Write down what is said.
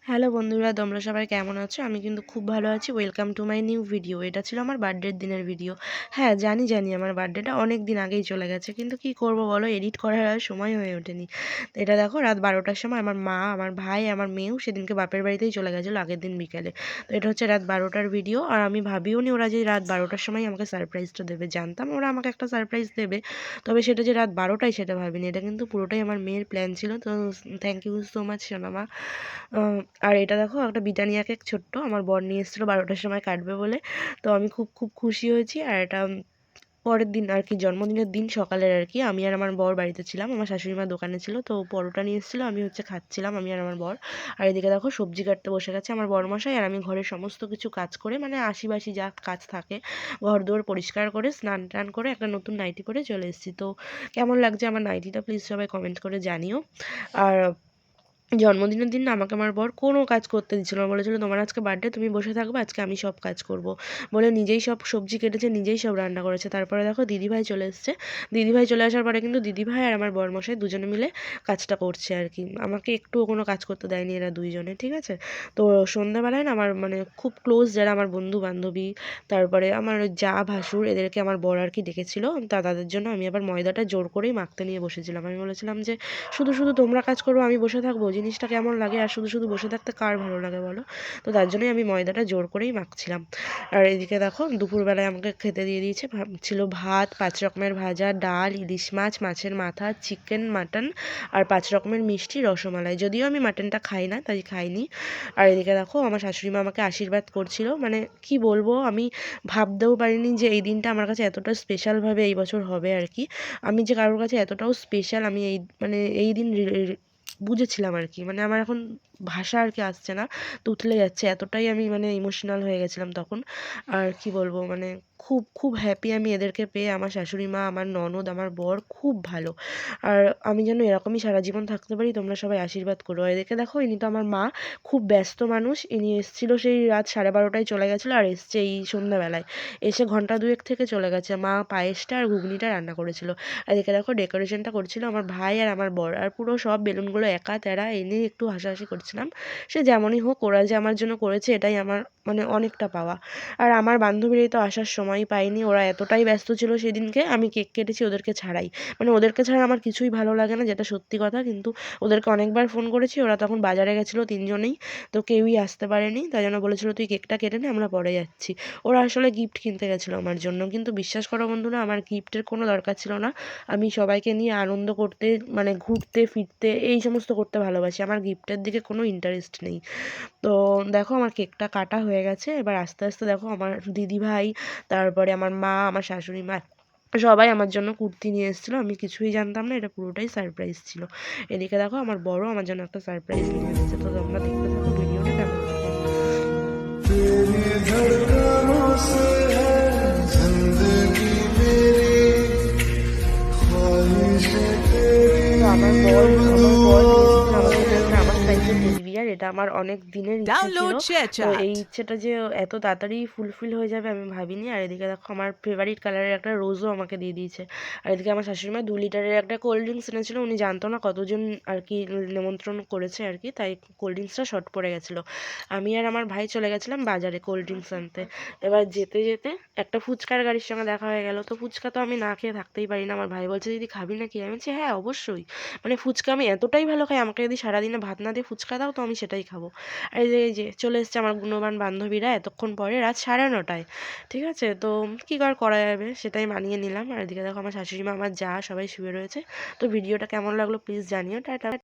Hello বন্ধুরা, তোমরা সবাই কেমন আছো? আমি কিন্তু খুব ভালো আছি। Welcome to my new video. এটা ছিল আমার বার্থডের দিনের ভিডিও। হ্যাঁ, জানি আমার বার্থডেটা অনেক দিন আগেই চলে গেছে, কিন্তু কি করব বলো, এডিট করার আর সময় হয়ে ওঠেনি। তো এটা দেখো, রাত 12টার সময় আমার মা, আমার ভাই, আমার মেয়েও সেদিনকে বাপের বাড়িতেই চলে গেছিলো আগের দিন বিকেলে। তো এটা হচ্ছে রাত 12টার ভিডিও। আর আমি ভাবিও নি ওরা যে রাত 12টার সময় আমাকে সারপ্রাইজটা দেবে। জানতাম ওরা আমাকে একটা সারপ্রাইজ দেবে, তবে সেটা যে রাত 12টায় সেটা ভাবিনি। এটা কিন্তু পুরোটাই আমার মেয়ের প্ল্যান ছিল। তো থ্যাংক ইউ সো মাচ সোনামা। আর এটা দেখো, একটা ব্রিটানিয়া কেক ছোট্ট আমার বর নিয়ে এসেছিলো 12টার সময় কাটবে বলে। তো আমি খুব খুব খুশি হয়েছি। আর এটা পরের দিন আর কি, জন্মদিনের দিন সকালের আর কি, আমি আর আমার বর বাড়িতে ছিলাম, আমার শাশুড়ি মা দোকানে ছিল। তো পরোটা নিয়ে এসেছিলো, আমি হচ্ছে খাচ্ছিলাম, আমি আর আমার বর। আর এদিকে দেখো সবজি কাটতে বসে গেছে আমার বরমশাই, আর আমি ঘরের সমস্ত কিছু কাজ করে, মানে আশিবাসি যা কাজ থাকে, ঘর দুয়ার পরিষ্কার করে স্নান টান করে একটা নতুন নাইটি পরে চলে এসেছি। তো কেমন লাগছে আমার নাইটিটা প্লিজ সবাই কমেন্ট করে জানিও। আর জন্মদিনের দিন না আমাকে আমার বর কোনো কাজ করতে দিচ্ছিল না, বলেছিল তোমার আজকে বার্থডে, তুমি বসে থাকবে, আজকে আমি সব কাজ করব বলে নিজেই সব সবজি কেটেছে, নিজেই সব রান্না করেছে। তারপরে দেখো দিদিভাই চলে এসছে। দিদিভাই চলে আসার পরে কিন্তু দিদিভাই আর আমার বরমশাই দুজনে মিলে কাজটা করছে আর কি। আমাকে একটুও কোনো কাজ করতে দেয়নি এরা দুইজনে, ঠিক আছে। তো সন্ধ্যাবেলায় না আমার মানে খুব ক্লোজ যারা আমার বন্ধু বান্ধবী, তারপরে আমার যা ভাসুর, এদেরকে আমার বর আর কি ডেকেছিল। তাদের জন্য আমি আবার ময়দাটা জোর করেই মাখতে নিয়ে বসেছিলাম। আমি বলেছিলাম যে শুধু শুধু তোমরা কাজ করবো, আমি বসে থাকবো, জিনিসটা কেমন লাগে? আর শুধু শুধু বসে থাকতে কার ভালো লাগে বলো? তো তার জন্যই আমি ময়দাটা জোর করেই মাখছিলাম। আর এদিকে দেখো দুপুরবেলায় আমাকে খেতে দিয়ে দিয়েছে। ছিল ভাত, 5 রকমের ভাজা, ডাল, ইলিশ মাছ, মাছের মাথা, চিকেন, মাটন, আর 5 রকমের মিষ্টি, রসমালাই। যদিও আমি মাটনটা খাই না, তাই খাইনি। আর এদিকে দেখো আমার শাশুড়ি মা আমাকে আশীর্বাদ করছিল। মানে কি বলবো, আমি ভাবতেও পারিনি যে এই দিনটা আমার কাছে এতটা স্পেশালভাবে এই বছর হবে আর কি। আমি যে কারোর কাছে এতটাও স্পেশাল, আমি এই মানে এই দিন বুঝেছিলাম আর কি। মানে আমার এখন ভাষা আর কি আসছে না, তুতলে যাচ্ছে, এতটাই আমি মানে ইমোশনাল হয়ে গেছিলাম তখন। আর কি বলবো, মানে খুব খুব হ্যাপি আমি এদেরকে পেয়ে। আমার শাশুড়ি মা, আমার ননদ, আমার বর খুব ভালো। আর আমি যেন এরকমই সারা জীবন থাকতে পারি, তোমরা সবাই আশীর্বাদ করো। এদেরকে দেখো, ইনি তো আমার মা, খুব ব্যস্ত মানুষ। ইনি এসেছিলো সেই রাত 12:30টায় চলে গেছিলো, আর এসছে এই সন্ধ্যাবেলায়। এসে ঘন্টা দুয়েক থেকে চলে গেছে। মা পায়েসটা আর ঘুগনিটা রান্না করেছিল। আর এদিকে দেখো ডেকোরেশনটা করছিল আমার ভাই আর আমার বর। আর পুরো সব বেলুনগুলো একা তেরা এনে একটু হাসাহাসি করছিলাম। সে যেমনই হোক, ওরা যে আমার জন্য করেছে এটাই আমার মানে অনেকটা পাওয়া। আর আমার বান্ধবীরাই তো আসার সময়ই পায়নি, ওরা এতটাই ব্যস্ত ছিল সেদিনকে। আমি কেক কেটেছি ওদেরকে ছাড়াই, মানে ওদেরকে ছাড়া আমার কিছুই ভালো লাগে না, যেটা সত্যি কথা। কিন্তু ওদেরকে অনেকবার ফোন করেছি, ওরা তখন বাজারে গেছিলো তিনজনেই, তো কেউই আসতে পারেনি। তাই জন্য বলেছিল তুই কেকটা কেটে নে, আমরা পরে যাচ্ছি। ওরা আসলে গিফট কিনতে গেছিলো আমার জন্য, কিন্তু বিশ্বাস করো বন্ধুরা, আমার গিফটের কোনো দরকার ছিল না। আমি সবাইকে নিয়ে আনন্দ করতে, মানে ঘুরতে ফিরতে এই সমস্ত করতে ভালোবাসি, আমার গিফটের দিকে কোনো ইন্টারেস্ট নেই। তো দেখো আমার কেকটা কাটা হয়ে গেছে। এবার আস্তে আস্তে দেখো আমার দিদিভাই, তারপরে আমার মা, আমার শাশুড়ি মা, সবাই আমার জন্য কুর্তি নিয়ে এসেছিলো। আমি কিছুই জানতাম না, এটা পুরোটাই সারপ্রাইজ ছিল। এদিকে দেখো আমার বড় আমার জন্য একটা সারপ্রাইজ নিয়ে এসেছে। তো তোমরা দেখতে থাকো ভিডিওটা কেমন লাগে। আমার বর নিয়ে এসেছিল আমার জন্য একটা আমার সাইজের টেডি বিয়ার। এটা আমার অনেক দিনের ইচ্ছে ছিল। Download তো এই ShareChat. ইচ্ছেটা যে এত তাড়াতাড়ি ফুলফিল হয়ে যাবে আমি ভাবিনি। আর এদিকে দেখো আমার ফেভারিট কালারের একটা রোজও আমাকে দিয়ে দিয়েছে। আর এদিকে আমার শাশুড়ি মা 2 লিটারের একটা কোল্ড ড্রিঙ্কস এনেছিল। উনি জানতো না কতজন আর কি নিমন্ত্রণ করেছে আর কি, তাই কোল্ড ড্রিঙ্কসটা শর্ট পড়ে গেছিলো। আমি আর আমার ভাই চলে গেছিলাম বাজারে কোল্ড ড্রিঙ্কস আনতে। এবার যেতে যেতে একটা ফুচকার গাড়ির সঙ্গে দেখা হয়ে গেল। তো ফুচকা তো আমি না খেয়ে থাকতেই পারি না। আমার ভাই বলছে দিদি খাবি নাকি? আমি বলছি হ্যাঁ অবশ্যই। মানে ফুচকা আমি এতটাই ভালো খাই, আমাকে যদি সারাদিনে ভাত না দিয়ে ফুচকা দাও তো আমি সেটাই খাবো। আর এই যে চলে এসছে আমার গুণবান বান্ধবীরা এতক্ষণ পরে, রাত 9:30। ঠিক আছে, তো কী করা যাবে, সেটাই মানিয়ে নিলাম। আর এদিকে দেখো আমার শাশুড়ি মা, আমার যা, সবাই শুয়ে রয়েছে। তো ভিডিওটা কেমন লাগলো প্লিজ জানিও। টাটা।